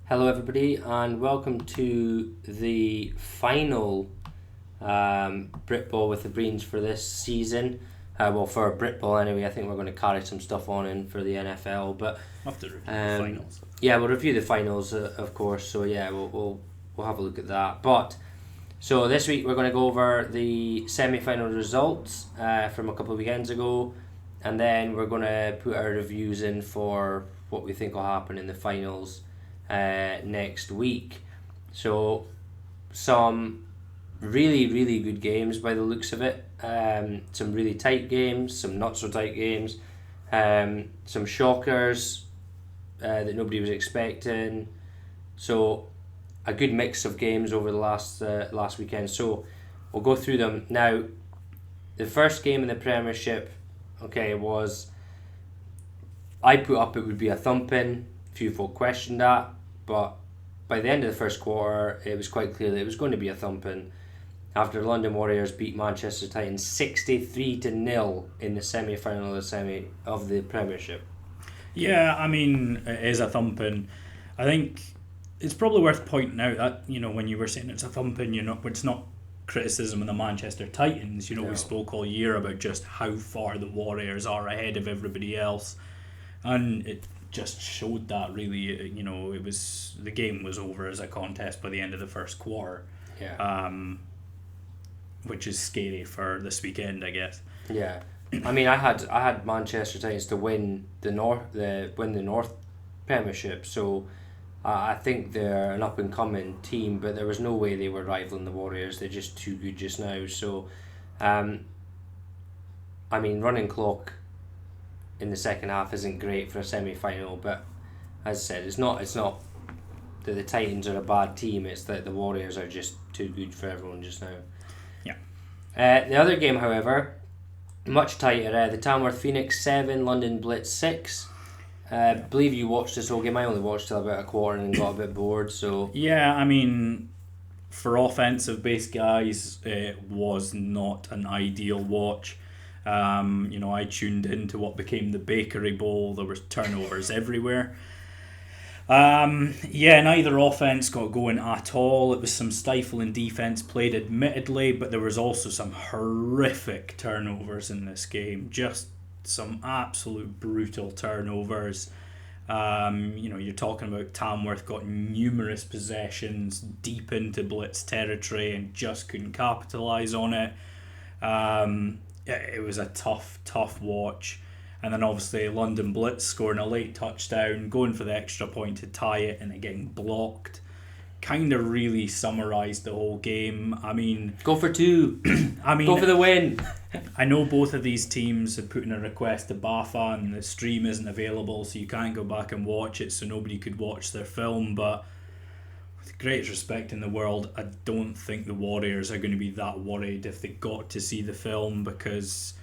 Hello everybody and welcome to the final Britball with the Breens for this season. For Britball anyway. I think we're going to carry some stuff on in for the NFL, but We'll have to review the finals. Yeah, we'll review the finals of course. So yeah, we'll have a look at that. But so this week we're going to go over the semi-final results from a couple of weekends ago, and then we're going to put our reviews in for what we think will happen in the finals next week. So some really good games by the looks of it. Some really tight games, some not so tight games, some shockers that nobody was expecting. So a good mix of games over the last weekend. So we'll go through them now. The first game in the Premiership, was, I put up it would be a thumping. Few folk questioned that, but by the end of the first quarter, it was quite clear that it was going to be a thumping. After London Warriors beat Manchester Titans 63-0 in the semi-final of the Premiership. Yeah, I mean, it is a thumping. I think it's probably worth pointing out that, when you were saying it's a thumping, it's not criticism of the Manchester Titans. No. We spoke all year about just how far the Warriors are ahead of everybody else, and it just showed that really. The game was over as a contest by the end of the first quarter. Yeah. Which is scary for this weekend, I guess. Yeah, I mean, I had Manchester Titans to win the North Premiership, so I think they're an up and coming team, but there was no way they were rivaling the Warriors. They're just too good just now. So, I mean, running clock in the second half isn't great for a semi-final, but as I said, it's not that the Titans are a bad team. It's that the Warriors are just too good for everyone just now. The other game, however, much tighter. The Tamworth Phoenix 7, London Blitz 6. I believe you watched this whole game. I only watched till about a quarter and got a bit bored. So yeah, I mean, for offensive-based guys, it was not an ideal watch. I tuned into what became the Bakery Bowl. There was turnovers everywhere. Neither offense got going at all. It was some stifling defense played, admittedly, but there was also some horrific turnovers in this game. Just some absolute brutal turnovers. You're talking about Tamworth got numerous possessions deep into Blitz territory and just couldn't capitalise on it. It was a tough watch. And then obviously London Blitz scoring a late touchdown, going for the extra point to tie it, and it getting blocked. Kind of really summarised the whole game. I mean, go for two. Go for the win. I know both of these teams have put in a request to BAFA, and the stream isn't available, so you can't go back and watch it, so nobody could watch their film. But with the greatest respect in the world, I don't think the Warriors are going to be that worried if they got to see the film, because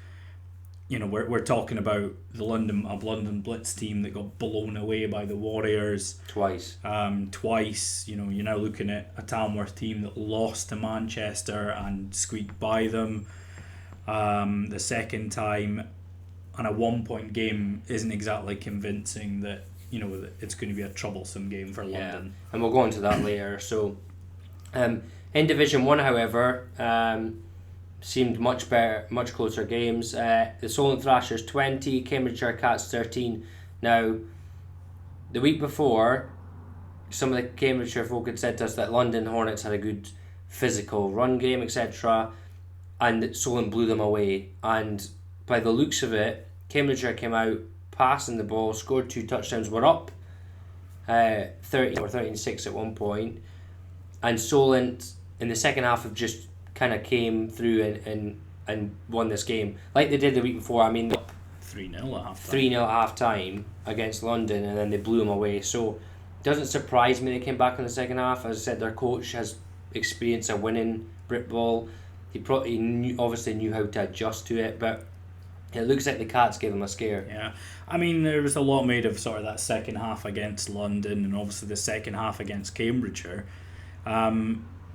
we're talking about the London Blitz team that got blown away by the Warriors twice. You're now looking at a Tamworth team that lost to Manchester and squeaked by them the second time, and a 1-point game isn't exactly convincing that it's going to be a troublesome game for London. And we'll go on to that later. So, in Division 1, however, seemed much better, much closer games. The Solon Thrashers 20, Cambridgeshire Cats 13. Now, the week before, some of the Cambridgeshire folk had said to us that London Hornets had a good physical run game, etc., and Solon blew them away. And by the looks of it, Cambridgeshire came out passing the ball, scored 2 touchdowns, were up 13-6 at one point, and Solon in the second half have just kind of came through and won this game like they did the week before. I mean, 3-0 at half time. 3-0 at half time against London, and then they blew them away. So it doesn't surprise me they came back in the second half. As I said, their coach has experience of winning Britball. He obviously knew how to adjust to it, but it looks like the Cats gave him a scare. Yeah, I mean, there was a lot made of sort of that second half against London, and obviously the second half against Cambridgeshire.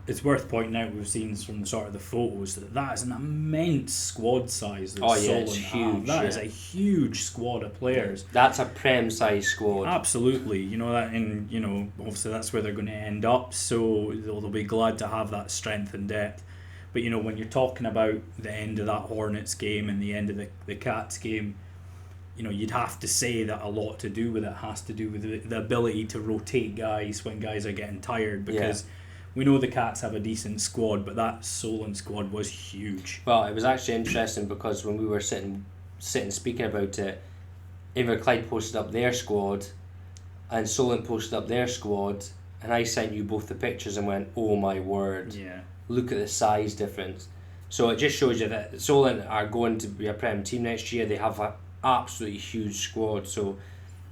it's worth pointing out, we've seen from sort of the photos that is an immense squad size that Solon it's have. huge. That is a huge squad of players. That's a Prem size squad. Absolutely, that, and obviously that's where they're going to end up. So they'll be glad to have that strength and depth. But when you're talking about the end of that Hornets game and the end of the Cats game, you'd have to say that a lot to do with it has to do with the ability to rotate guys when guys are getting tired, because we know the Cats have a decent squad, but that Solon squad was huge. Well, it was actually interesting because when we were sitting speaking about it, Inverclyde posted up their squad and Solon posted up their squad, and I sent you both the pictures and went, oh my word, look at the size difference. So it just shows you that Solon are going to be a Prem team next year. They have an absolutely huge squad, so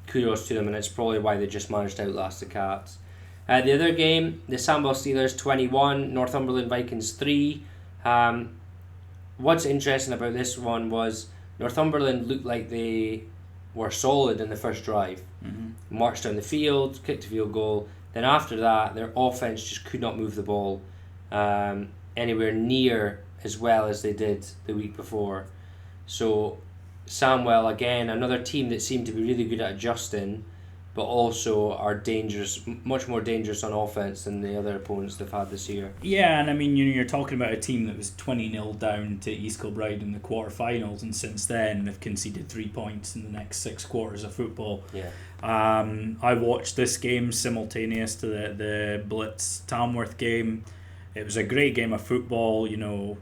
kudos to them, and it's probably why they just managed to outlast the Cats. The other game, the Sandwell Steelers 21, Northumberland Vikings 3. What's interesting about this one was Northumberland looked like they were solid in the first drive. Marched down the field, kicked a field goal. Then after that, their offense just could not move the ball anywhere near as well as they did the week before. So Sandwell, again, another team that seemed to be really good at adjusting, but also are dangerous, much more dangerous on offense than the other opponents they've had this year. Yeah, and I mean, you're talking about a team that was 20-0 down to East Kilbride in the quarterfinals, and since then they've conceded 3 points in the next 6 quarters of football. Yeah. I watched this game simultaneous to the Blitz Tamworth game. It was a great game of football. Again,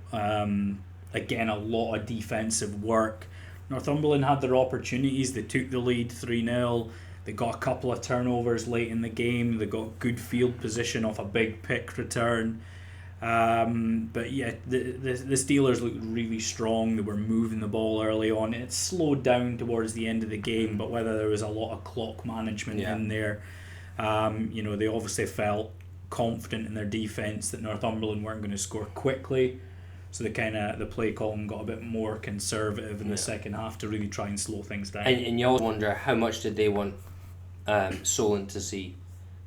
a lot of defensive work. Northumberland had their opportunities. They took the lead 3-0. They got a couple of turnovers late in the game. They got good field position off a big pick return. But yeah, the Steelers looked really strong. They were moving the ball early on. It slowed down towards the end of the game, but whether there was a lot of clock management in there, they obviously felt confident in their defence that Northumberland weren't going to score quickly. So the play calling got a bit more conservative in the second half to really try and slow things down. And you always wonder, how much did they want Solon to see?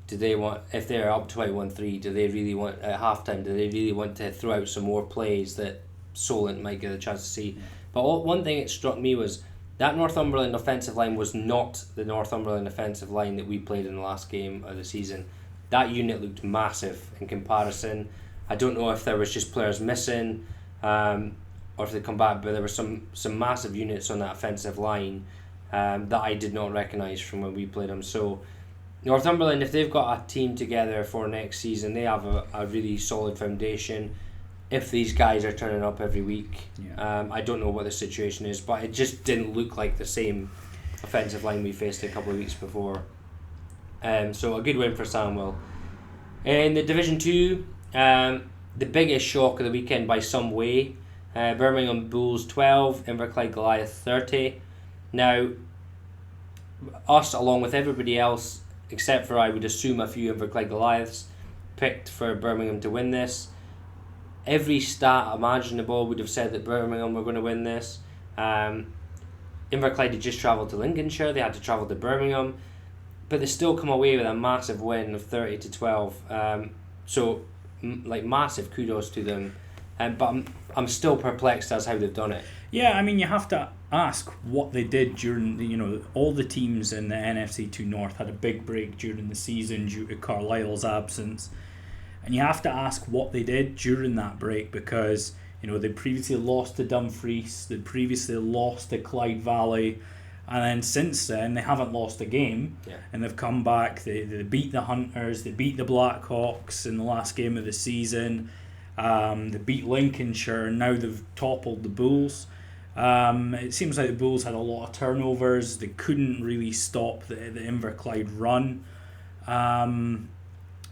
Do they want, if they're up 21-3, do they really want, at halftime, do they really want to throw out some more plays that Solon might get a chance to see? But one thing that struck me was that Northumberland offensive line was not the Northumberland offensive line that we played in the last game of the season. That unit looked massive in comparison. I don't know if there was just players missing, or if they come back, but there were some massive units on that offensive line that I did not recognise from when we played them. So Northumberland, if they've got a team together for next season, they have a really solid foundation. If these guys are turning up every week, I don't know what the situation is, but it just didn't look like the same offensive line we faced a couple of weeks before. So a good win for Sandwell. In the Division 2, the biggest shock of the weekend by some way, Birmingham Bulls 12, Inverclyde Goliath 30. Now, us along with everybody else, except for I would assume a few Inverclyde Goliaths, picked for Birmingham to win this. Every stat imaginable would have said that Birmingham were going to win this. Inverclyde had just travelled to Lincolnshire, they had to travel to Birmingham, but they still come away with a massive win of 30-12. Massive kudos to them. But I'm still perplexed as how they've done it. Yeah, I mean, you have to ask what they did during all the teams in the NFC 2 North had a big break during the season due to Carlisle's absence, and you have to ask what they did during that break, because they previously lost to Dumfries, they previously lost to Clyde Valley, and then since then they haven't lost a game, and they've come back. They beat the Hunters, they beat the Blackhawks in the last game of the season. They beat Lincolnshire, and now they've toppled the Bulls. It seems like the Bulls had a lot of turnovers. They couldn't really stop the Inverclyde run.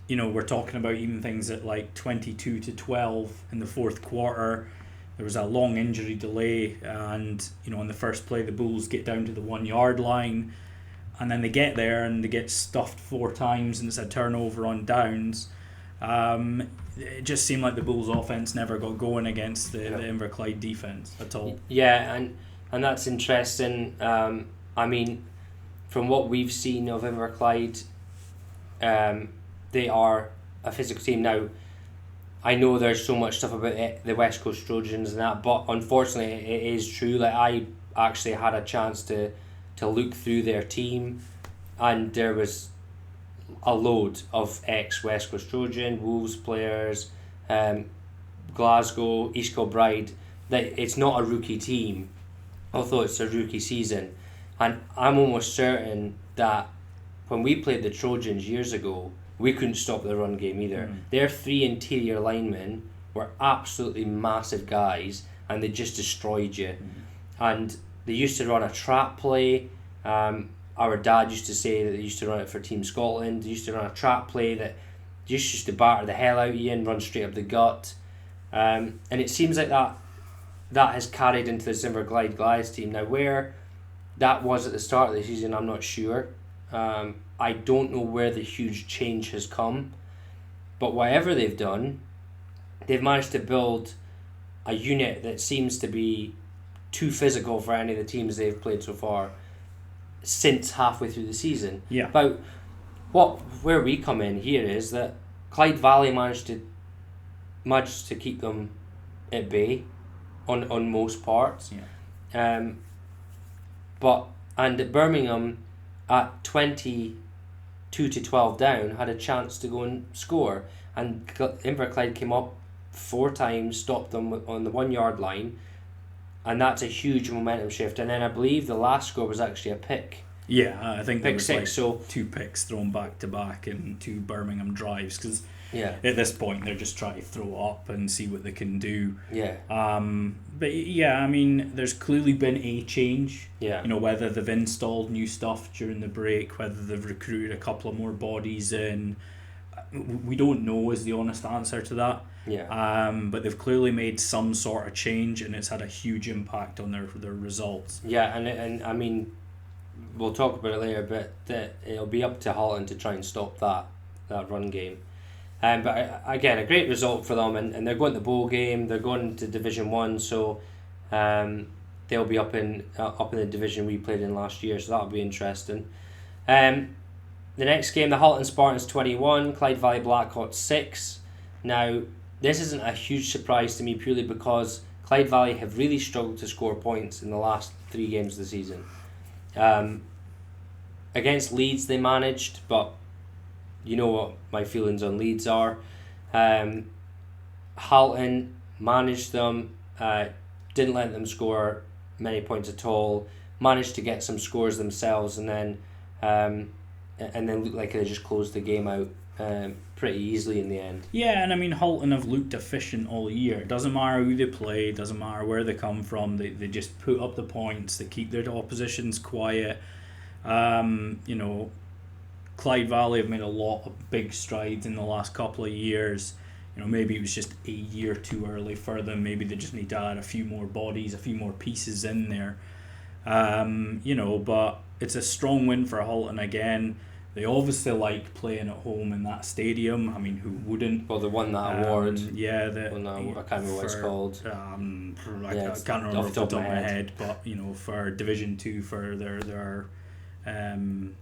We're talking about even things at like 22-12 in the fourth quarter. There was a long injury delay, and on the first play the Bulls get down to the 1 yard line, and then they get there and they get stuffed 4 times, and it's a turnover on downs. It just seemed like the Bulls' offense never got going against the Inverclyde defense at all. Yeah, and that's interesting. I mean, from what we've seen of Inverclyde, they are a physical team. Now, I know there's so much stuff about the West Coast Trojans and that, but unfortunately it is true. Like, I actually had a chance to look through their team, and there was a load of ex-West Coast Trojan, Wolves players, Glasgow, East Kilbride. That it's not a rookie team, although it's a rookie season. And I'm almost certain that when we played the Trojans years ago, we couldn't stop the run game either. Their 3 interior linemen were absolutely massive guys, and they just destroyed you. And they used to run a trap play. Our dad used to say that they used to run it for Team Scotland. They used to run a trap play that just used to batter the hell out of you and run straight up the gut. And it seems like that has carried into the Inverclyde Goliath team. Now, where that was at the start of the season, I'm not sure. I don't know where the huge change has come. But whatever they've done, they've managed to build a unit that seems to be too physical for any of the teams they've played so far since halfway through the season. Yeah. But where we come in here is that Clyde Valley managed to keep them at bay on most parts. Yeah. And at Birmingham, at 22-12 down, had a chance to go and score, and Inverclyde came up 4 times, stopped them on the 1 yard line, and that's a huge momentum shift. And then I believe the last score was actually a pick. Yeah, I think there was 6. like So 2 picks thrown back to back and 2 Birmingham drives, because yeah, at this point they're just trying to throw up and see what they can do. yeah, But yeah, I mean, there's clearly been a change. yeah, You know, whether they've installed new stuff during the break, whether they've recruited a couple of more bodies in, we don't know is the honest answer to that. yeah. But they've clearly made some sort of change, and it's had a huge impact on their results. Yeah, and I mean, we'll talk about it later, but it'll be up to Holland to try and stop that run game. But again, a great result for them, and they're going to the bowl game. They're going to Division 1, so they'll be up in the division we played in last year, so that'll be interesting. The next game, the Holland Spartans 21, Clyde Valley Blackhawks 6. Now, this isn't a huge surprise to me, purely because Clyde Valley have really struggled to score points in the last 3 games of the season. Against Leeds they managed, but you know what my feelings on Leeds are. Halton managed them, didn't let them score many points at all, managed to get some scores themselves, and then looked like they just closed the game out pretty easily in the end. Yeah, and I mean, Halton have looked efficient all year. It doesn't matter who they play, doesn't matter where they come from, they just put up the points, they keep their oppositions quiet. You know, Clyde Valley have made a lot of big strides in the last couple of years. You know, maybe it was just a year too early for them. Maybe they just need to add a few more bodies, a few more pieces in there. You know, but it's a strong win for Halton again. They obviously like playing at home in that stadium. I mean, who wouldn't? Well, they won that award. Yeah, I can't remember what it's called. I can't remember off the top of my head, but you know, for Division 2 for their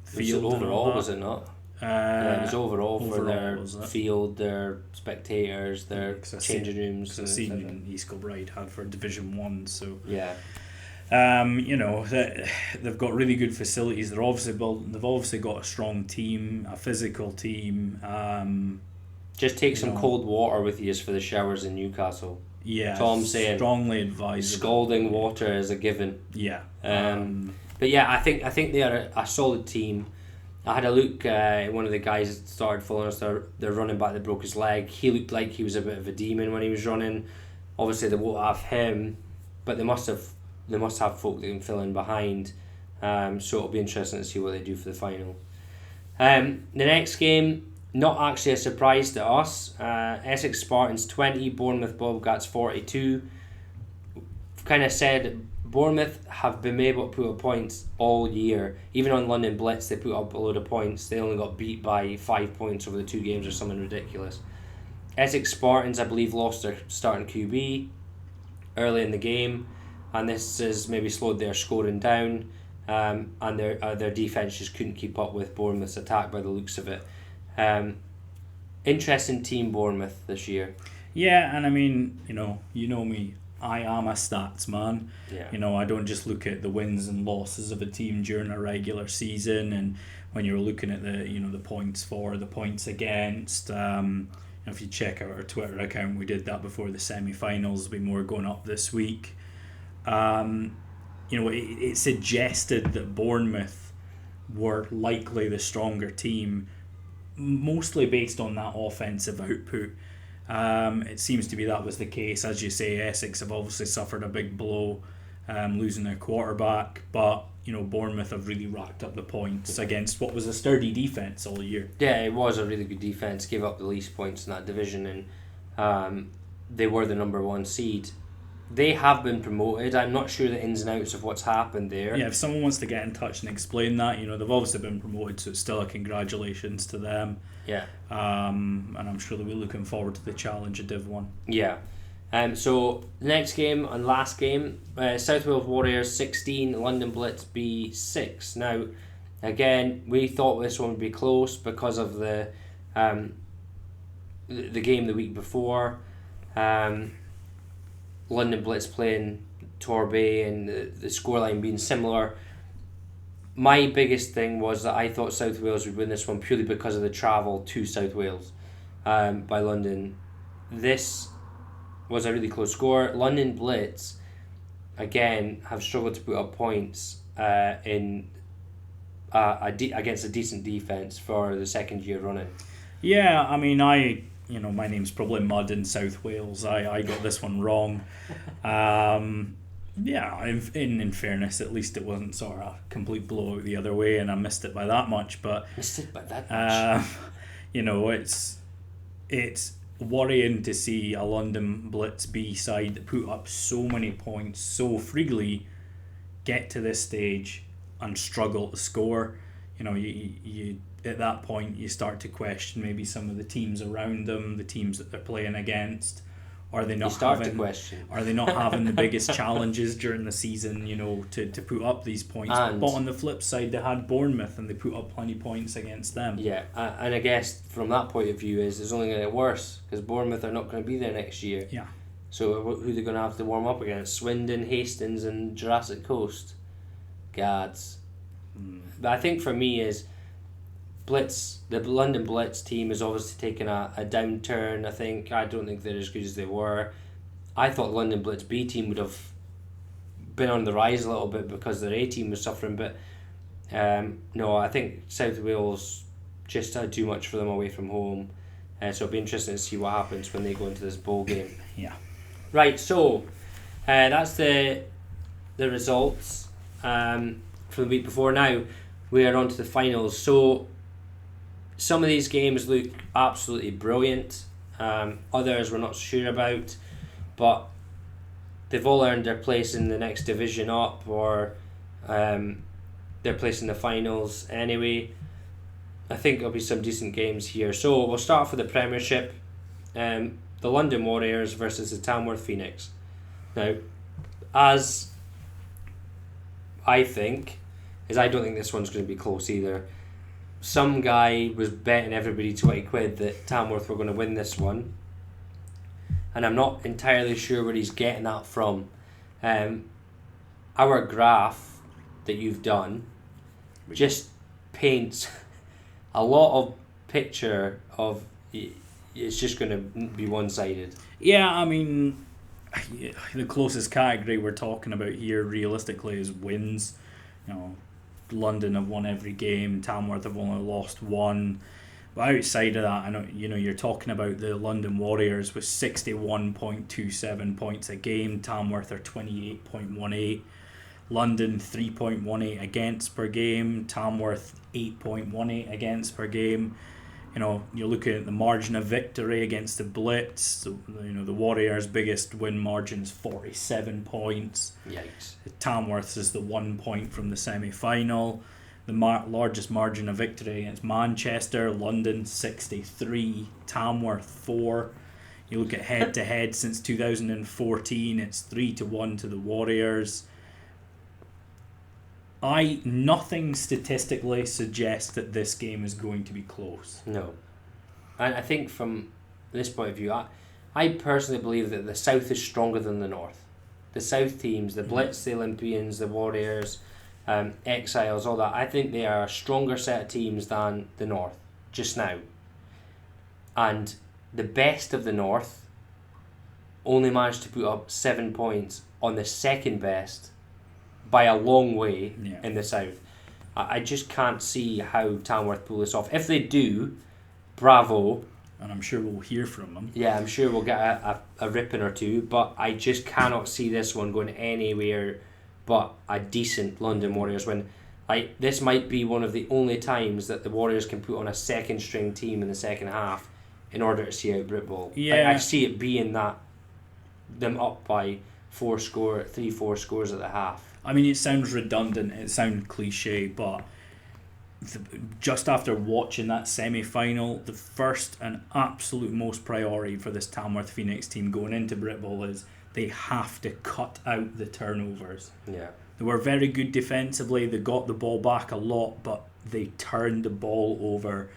field overall, was it not? Yeah, it was overall for their field, their spectators, their changing rooms. Because I seen East Kilbride had for Division 1, so yeah. You know, they've got really good facilities. They've obviously got a strong team, a physical team. Just take some cold water with you for the showers in Newcastle. Yeah, that's all I'm saying. Strongly advised. Scalding water is a given. Yeah. But yeah, I think they are a solid team. I had a look. One of the guys that started following us. Their running back that broke his leg. He looked like he was a bit of a demon when he was running. Obviously, they won't have him, but they must have folk that can fill in behind. So it'll be interesting to see what they do for the final. The next game, not actually a surprise to us. Essex Spartans 20, Bournemouth Bobcats 42. Kind of said Bournemouth have been able to put up points all year. Even on London Blitz, they put up a load of points. They only got beat by 5 points over the 2 games or something ridiculous. Essex Spartans, I believe, lost their starting QB early in the game, and this has maybe slowed their scoring down, and their defence just couldn't keep up with Bournemouth's attack by the looks of it. Interesting team, Bournemouth, this year. Yeah, and I mean, you know me. I am a stats man. Yeah. I don't just look at the wins and losses of a team during a regular season, and when you're looking at the points for, the points against. If you check out our Twitter account, we did that before the semi-finals. There'll be more going up this week. It suggested that Bournemouth were likely the stronger team, mostly based on that offensive output. It seems to be that was the case. As you say, Essex have obviously suffered a big blow, losing their quarterback, but Bournemouth have really racked up the points against what was a sturdy defence all year. Yeah, it was a really good defence, gave up the least points in that division, and they were the number 1 seed. They have been promoted. I'm not sure the ins and outs of what's happened there. Yeah, if someone wants to get in touch and explain that, they've obviously been promoted, so it's still a congratulations to them. Yeah. And I'm sure they'll be looking forward to the challenge of Div 1. Yeah. So next game and last game, South Wales Warriors 16, London Blitz B 6. Now, again, we thought this one would be close because of the game the week before. London Blitz playing Torbay and the scoreline being similar. My biggest thing was that I thought South Wales would win this one purely because of the travel to South Wales by London. This was a really close score. London Blitz, again, have struggled to put up points against a decent defence for the second year running. Yeah, I mean, my name's probably Mud in South Wales. I got this one wrong. Yeah, in fairness, at least it wasn't sort of a complete blowout the other way, and I missed it by that much. But missed it by that much. It's worrying to see a London Blitz B side that put up so many points so freely get to this stage and struggle to score. You at that point you start to question maybe some of the teams around them, the teams that they're playing against. Are they not having the biggest challenges during the season, to put up these points? But on the flip side, they had Bournemouth and they put up plenty of points against them. Yeah, and I guess from that point of view is it's only going to get worse because Bournemouth are not going to be there next year. Yeah. So who are they going to have to warm up against? Swindon, Hastings and Jurassic Coast. Gads. But I think for me is Blitz, the London Blitz team has obviously taken a downturn. I don't think they're as good as they were. I thought London Blitz B team would have been on the rise a little bit because their A team was suffering, but no, I think South Wales just had too much for them away from home. So it'll be interesting to see what happens when they go into this bowl game. Yeah. Right, so that's the results for the week before. Now we are on to the finals. So some of these games look absolutely brilliant. Others we're not sure about, but they've all earned their place in the next division up, or their place in the finals anyway. I think there'll be some decent games here. So we'll start off with the Premiership. The London Warriors versus the Tamworth Phoenix. Now, as I think, I don't think this one's going to be close either. Some guy was betting everybody 20 quid that Tamworth were going to win this one, and I'm not entirely sure where he's getting that from. Our graph that you've done just paints a lot of picture of it's just going to be one-sided. Yeah, I mean, the closest category we're talking about here realistically is wins. London have won every game, Tamworth have only lost one. But outside of that, I know you're talking about the London Warriors with 61.27 points a game. Tamworth are 28.18. London 3.18 against per game. Tamworth 8.18 against per game. You're looking at the margin of victory against the Blitz. The Warriors' biggest win margin is 47 points. Yikes. Tamworth's is the 1 point from the semi-final. The largest margin of victory against Manchester, London 63, Tamworth 4. You look at head-to-head since 2014, it's 3-1 to the Warriors. Nothing statistically suggests that this game is going to be close. No. And I think from this point of view, I personally believe that the South is stronger than the North. The South teams, the Blitz, the Olympians, the Warriors, Exiles, all that, I think they are a stronger set of teams than the North just now. And the best of the North only managed to put up 7 points on the second best by a long way in the South. I just can't see how Tamworth pull this off. If they do, bravo. And I'm sure we'll hear from them. Yeah, I'm sure we'll get a ripping or two, but I just cannot see this one going anywhere but a decent London Warriors win. This might be one of the only times that the Warriors can put on a second string team in the second half in order to see out Britball. Yeah. I see it being that them up by 3-4 scores at the half. I mean, it sounds redundant, it sounds cliche, but just after watching that semi-final, the first and absolute most priority for this Tamworth Phoenix team going into Britball is they have to cut out the turnovers. Yeah. They were very good defensively, they got the ball back a lot, but they turned the ball over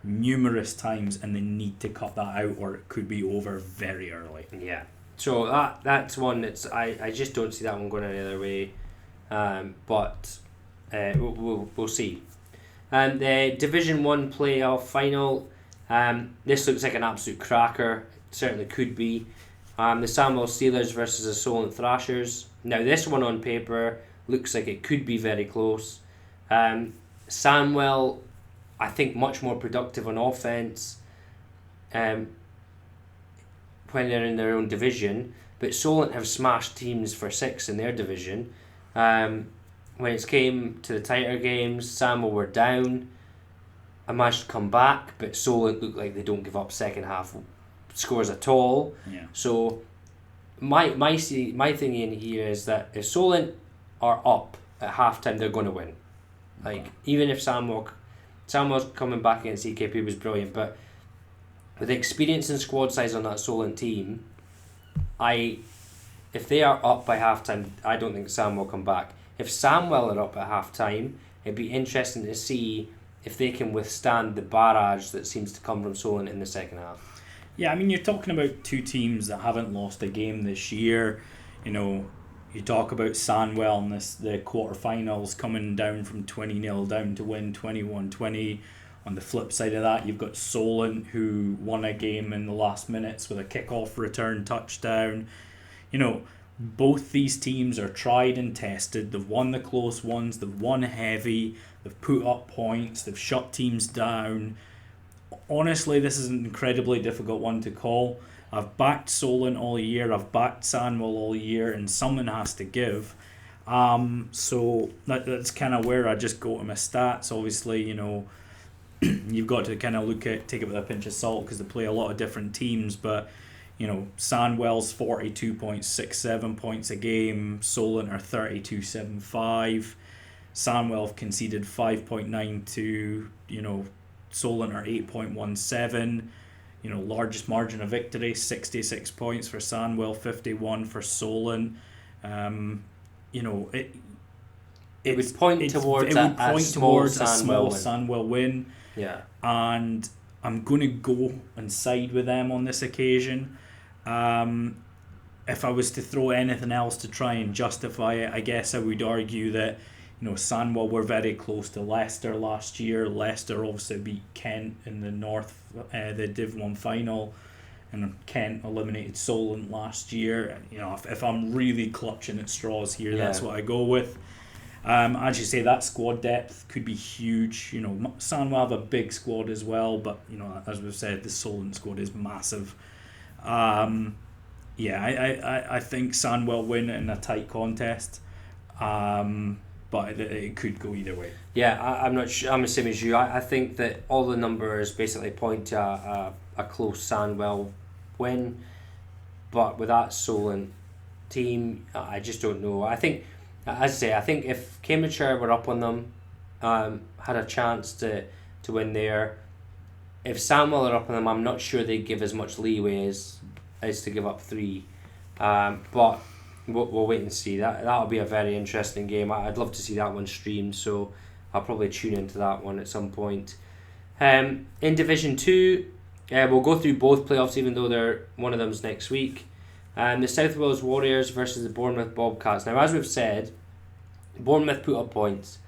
numerous times and they need to cut that out or it could be over very early. Yeah. So that's one that's I just don't see that one going any other way. But we'll see. And the Division 1 playoff final, this looks like an absolute cracker. It certainly could be. The Samuel Steelers versus the Solon Thrashers. Now this one on paper looks like it could be very close. Sandwell, I think, much more productive on offense when they're in their own division, but Solent have smashed teams for 6 in their division. When it came to the tighter games, Sandwell were down. I managed to come back, but Solent look like they don't give up second half scores at all. Yeah. So my thing in here is that if Solent are up at halftime, they're going to win. Like, even if Sandwell's coming back against EKP was brilliant, but with the experience and squad size on that Solent team, if they are up by halftime, I don't think Sam will come back. If Samwell are up at halftime, it'd be interesting to see if they can withstand the barrage that seems to come from Solent in the second half. Yeah, I mean, you're talking about two teams that haven't lost a game this year. You know, you talk about Sandwell in the quarterfinals coming down from 20-0 down to win 21-20. On the flip side of that, you've got Solent, who won a game in the last minutes with a kick-off return touchdown. You know, both these teams are tried and tested. They've won the close ones, they've won heavy, they've put up points, they've shut teams down. Honestly, this is an incredibly difficult one to call. I've backed Solent all year, I've backed Sandwell all year, and someone has to give. So that's kind of where I just go to my stats. Obviously, you know, you've got to kind of take it with a pinch of salt because they play a lot of different teams, but you know, Sandwell's 42.67 points a game, Solent are 32.75. Sandwell have conceded 5.92, you know, Solent are 8.17. You know, largest margin of victory, 66 points for Sandwell, 51 for Solent. You know, it would point towards a small Sandwell win. Yeah. And I'm going to go and side with them on this occasion. If I was to throw anything else to try and justify it, I guess I would argue that, you know, Sandwell were very close to Leicester last year. Leicester obviously beat Kent in the North, the Div 1 final, and Kent eliminated Solent last year. You know, if I'm really clutching at straws here, that's what I go with. As you say, that squad depth could be huge. You know, Sandwell have a big squad as well, but you know, as we've said, the Solent squad is massive. I think Sandwell win in a tight contest, but it could go either way. Yeah, I'm not sure. I'm the same as you. I think that all the numbers basically point to a close Sandwell win, but with that Solent team, I just don't know. I think, as I say, I think if Cambridgeshire were up on them, had a chance to win there. If Sandwell are up on them, I'm not sure they'd give as much leeway as to give up 3. But we'll wait and see. That'll be a very interesting game. I'd love to see that one streamed, so I'll probably tune into that one at some point. In Division 2, We'll go through both playoffs, even though one of them's next week. The South Wales Warriors versus the Bournemouth Bobcats. Now, as we've said, Bournemouth put up points,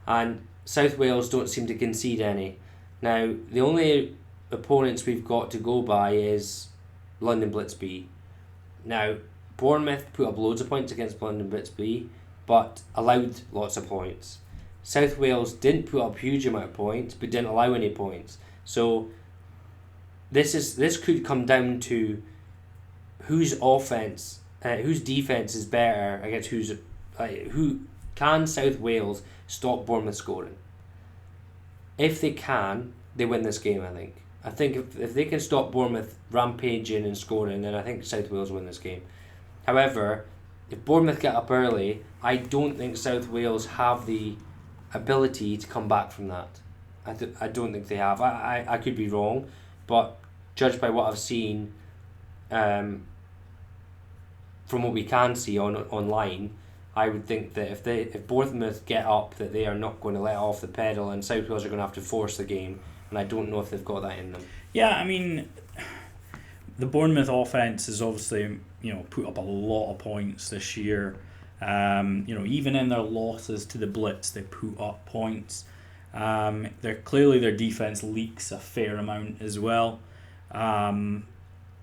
and South Wales don't seem to concede any. Now, the only opponents we've got to go by is London Blitz B. Now, Bournemouth put up loads of points against London Blitz B, but allowed lots of points. South Wales didn't put up a huge amount of points, but didn't allow any points. So this could come down to whose defense is better against who can South Wales stop Bournemouth scoring. If they can, they win this game. I think if they can stop Bournemouth rampaging and scoring, then I think South Wales win this game. However, if Bournemouth get up early, I don't think South Wales have the ability to come back from that. I don't think they have. I could be wrong, but judged by what I've seen, from what we can see online, I would think that if Bournemouth get up, that they are not going to let off the pedal, and South Wales are going to have to force the game, and I don't know if they've got that in them. Yeah, I mean, the Bournemouth offense has obviously put up a lot of points this year. Even in their losses to the Blitz, they put up points. Their defense leaks a fair amount as well.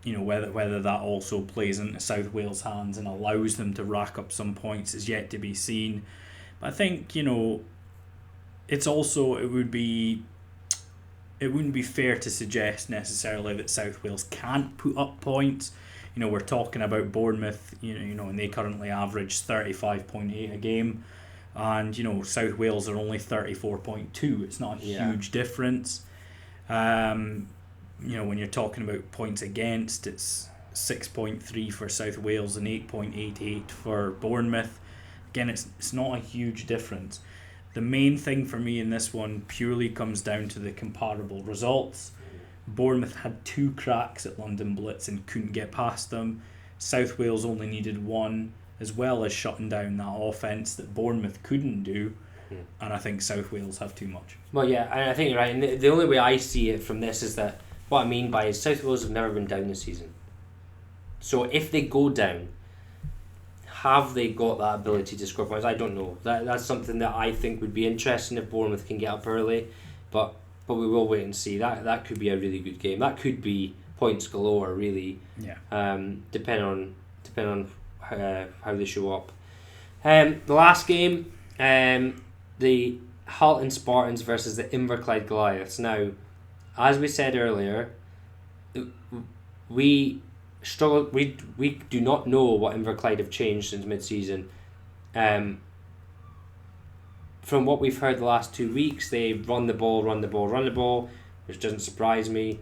Whether that also plays into South Wales' hands and allows them to rack up some points is yet to be seen. But I think it wouldn't be fair to suggest necessarily that South Wales can't put up points. We're talking about Bournemouth, and they currently average 35.8 a game, and South Wales are only 34.2. It's not a huge difference. When you're talking about points against, it's 6.3 for South Wales and 8.88 for Bournemouth. Again, it's not a huge difference. The main thing for me in this one purely comes down to the comparable results. Bournemouth had 2 cracks at London Blitz and couldn't get past them. South Wales only needed 1, as well as shutting down that offence that Bournemouth couldn't do. And I think South Wales have too much. Well, yeah, and I think you're right. And the only way I see it from this is that what I mean by is South Wales have never been down this season. So if they go down, have they got that ability to score points? I don't know. That's something that I think would be interesting if Bournemouth can get up early, but we will wait and see. That could be a really good game. That could be points galore, really. Yeah. Depending on how they show up. The last game, the Holland Spartans versus the Inverclyde Goliaths. Now, as we said earlier, we struggle. We do not know what Inverclyde have changed since mid-season. From what we've heard the last 2 weeks, they run the ball, which doesn't surprise me.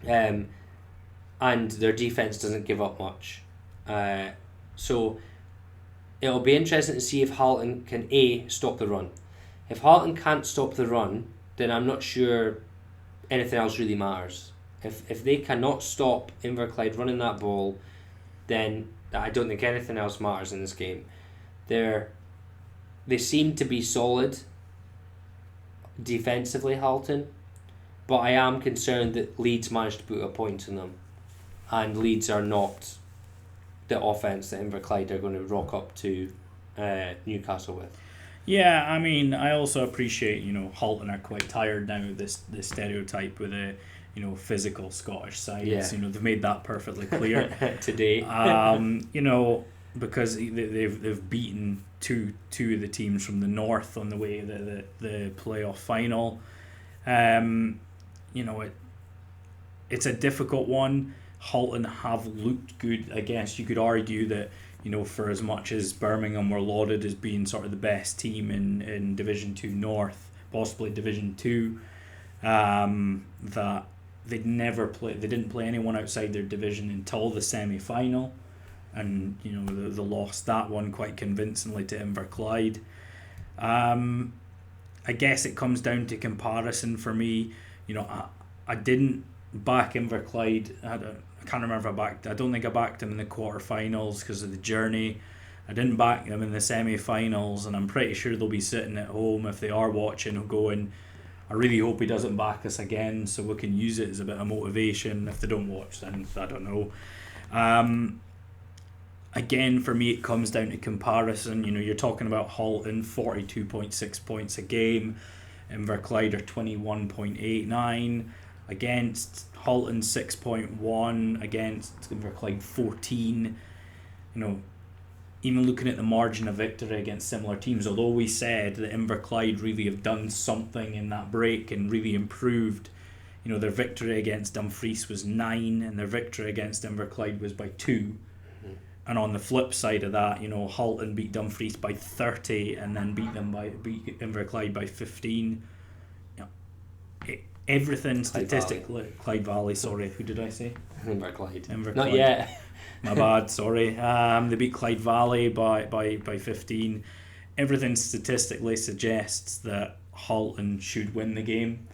And their defense doesn't give up much. So it'll be interesting to see if Halton can stop the run. If Halton can't stop the run, then I'm not sure anything else really matters. If they cannot stop Inverclyde running that ball, then I don't think anything else matters in this game. They seem to be solid defensively, Halton, but I am concerned that Leeds managed to put a point on them, and Leeds are not the offence that Inverclyde are going to rock up to Newcastle with. Yeah, I mean, I also appreciate, Halton are quite tired now of this stereotype with a, physical Scottish side. Yeah. They've made that perfectly clear today. Because they've beaten two of the teams from the north on the way to the playoff final. It's a difficult one. Halton have looked good. I guess you could argue that, for as much as Birmingham were lauded as being sort of the best team in Division 2 North, possibly Division 2, that they didn't play anyone outside their division until the semi-final, and they lost that one quite convincingly to Inverclyde. I guess it comes down to comparison for me. I didn't back Inverclyde. I can't remember I don't think I backed them in the quarterfinals because of the journey. I didn't back them in the semi-finals, and I'm pretty sure they'll be sitting at home if they are watching, going, I really hope he doesn't back us again, so we can use it as a bit of motivation. If they don't watch, then I don't know. Again, for me, it comes down to comparison. You're talking about Halton, 42.6 points a game. Inverclyde are 21.89 against Halton, 6.1 against Inverclyde, 14. Even looking at the margin of victory against similar teams, although we said that Inverclyde really have done something in that break and really improved, their victory against Dumfries was 9 and their victory against Inverclyde was by 2. And on the flip side of that, Halton beat Dumfries by 30 and then beat Inverclyde by 15. Everything statistically, Clyde Valley. Sorry, who did I say? Inverclyde. Not yet. My bad. Sorry. They beat Clyde Valley by 15. Everything statistically suggests that Halton should win the game.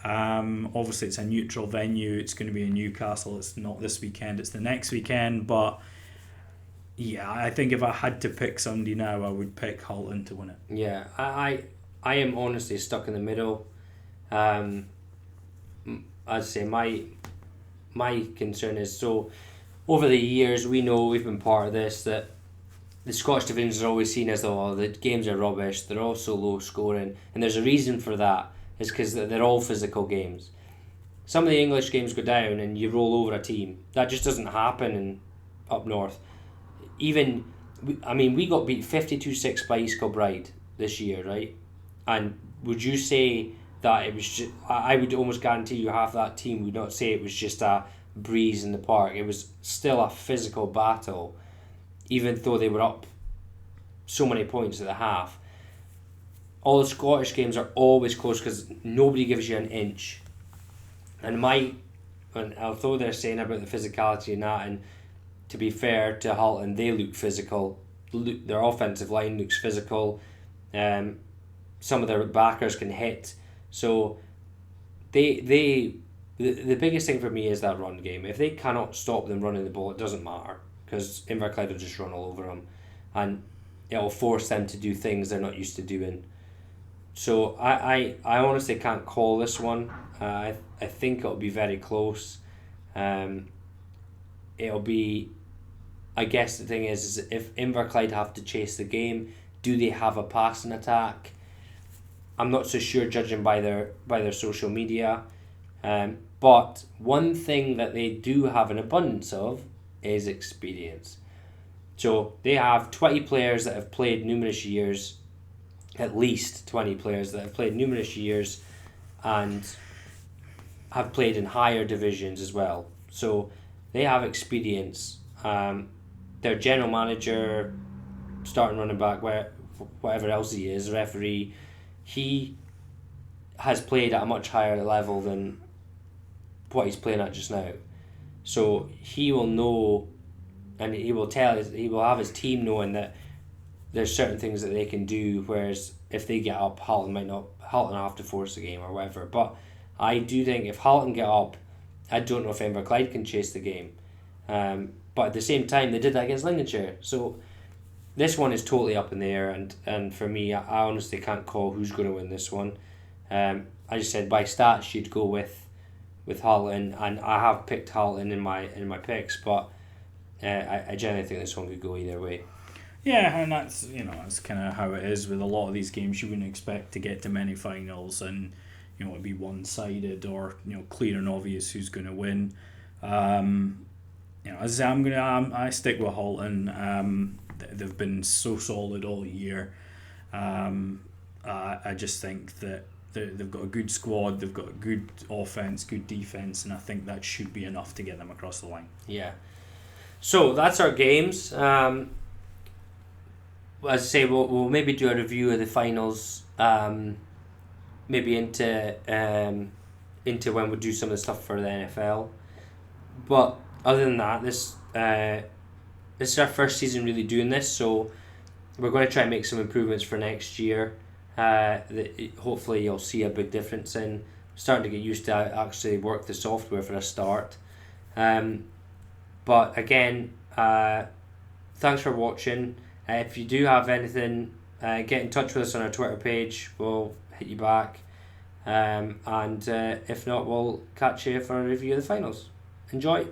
Obviously, it's a neutral venue. It's going to be in Newcastle. It's not this weekend. It's the next weekend, but. Yeah, I think if I had to pick somebody now, I would pick Halton to win it. Yeah, I am honestly stuck in the middle. As I say, my concern is, so over the years we've been part of this, that the Scottish divisions are always seen as the games are rubbish, they're all so low scoring, and there's a reason for that. It's because they're all physical games. Some of the English games go down and you roll over a team. That just doesn't happen up north. We got beat 52-6 by East Kilbride this year, right? And would you say that it was just... I would almost guarantee you half that team would not say it was just a breeze in the park. It was still a physical battle, even though they were up so many points at the half. All the Scottish games are always close because nobody gives you an inch. And although they're saying about the physicality and that, and to be fair to Halton, they look physical. Their offensive line looks physical. Some of their backers can hit. So the biggest thing for me is that run game. If they cannot stop them running the ball, it doesn't matter, because Inverclyde will just run all over them, and it will force them to do things they're not used to doing. So I honestly can't call this one. I think it'll be very close. It'll be... I guess the thing is if Inverclyde have to chase the game, do they have a passing attack? I'm not so sure, judging by their social media. But one thing that they do have an abundance of is experience. So they have 20 players that have played numerous years, at least 20 players that have played numerous years and have played in higher divisions as well. So they have experience. Their general manager, starting running back, whatever else he is, referee, he has played at a much higher level than what he's playing at just now. So he will know, and he will have his team knowing that there's certain things that they can do, whereas if they get up, Halton will have to force the game or whatever. But I do think if Halton get up, I don't know if Inverclyde can chase the game. But at the same time, they did that against Lincolnshire. So this one is totally up in the air, and for me, I honestly can't call who's going to win this one. I just said by stats you'd go with Halton, and I have picked Halton in my picks, but I generally think this one could go either way. Yeah, and that's kind of how it is with a lot of these games. You wouldn't expect to get to many finals and it'd be one-sided or clear and obvious who's going to win. As I say, I stick with Halton. They've been so solid all year. I just think that they've got a good squad, they've got a good offense, good defense, and I think that should be enough to get them across the line. Yeah. So that's our games. As I say, we'll maybe do a review of the finals. Maybe into when we do some of the stuff for the NFL. But other than that, this is our first season really doing this, so we're going to try and make some improvements for next year. Hopefully you'll see a big difference in starting to get used to actually work the software for a start. But again, thanks for watching. If you do have anything, get in touch with us on our Twitter page. We'll hit you back. And if not, we'll catch you for a review of the finals. Enjoy.